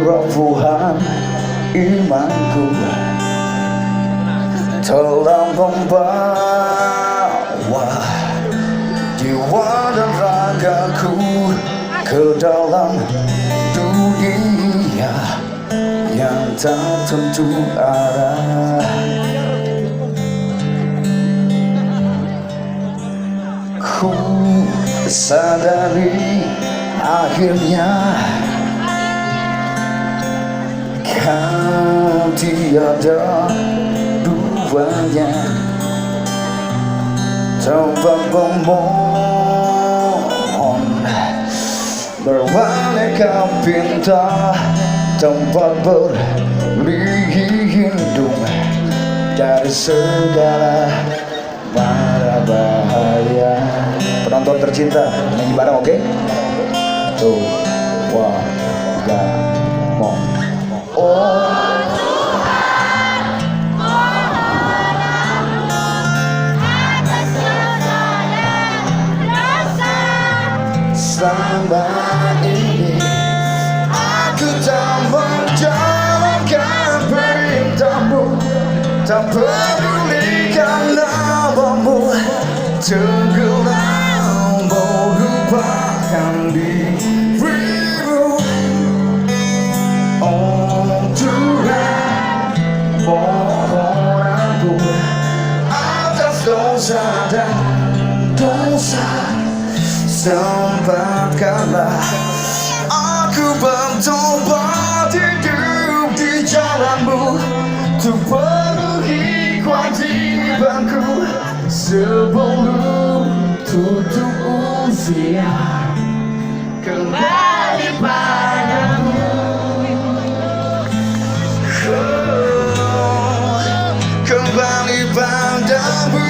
kerobohan imanku telah membawa jiwa dan ragaku ke dalam dunia yang tak tentu arah. Ku sadari akhirnya kan tiada duanya tempat memohon beraneka pinta, tempat berlindung dari segala mara bahaya. Penonton tercinta, nyanyi bareng, oke? Tuh, wah, gak mau. Oh Tuhan, mohon atas dosa dan rasa. Selama ini aku tak menjalankan perintahmu, tak pedulikan namamu, tenggelam melupakan dirimu. Oh Tuhan, mohon ampun atas dosa dan dosa. Sempatkanlah aku bertobat hidup di jalanmu, untuk penuhi kewajibanku sebelum tutup usia kembali padamu. Kembali padamu.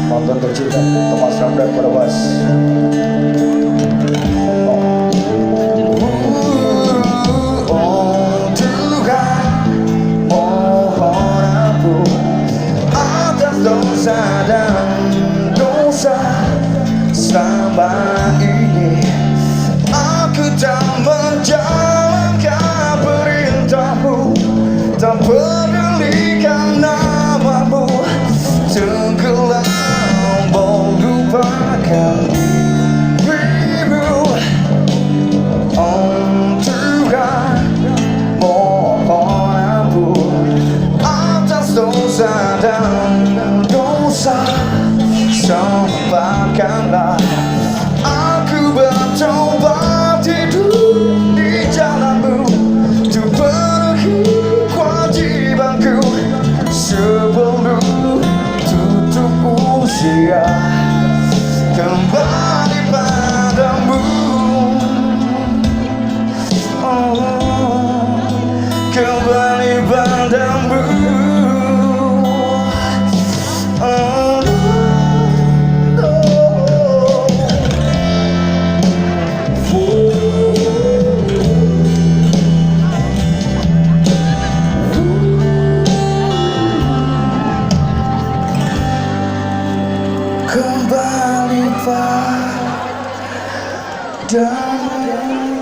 Nonton tercinta, Thomas Ramdan pada bass. Oh Tuhan, mohon ampun atas dosa dan dosa. Selama ini aku tak menjalankan perintahmu, tak pedulikan namamu, tenggelam melupakan dirimu. Oh Tuhan, mohon ampun atas dosa dan dosa. Sempatkanlah aku bertobat hidup di jalanmu, untuk penuhi kewajibanku sebelum tutup usia kembali padamu. Oh, kembali padamu. Oh, no. Kembali padamu.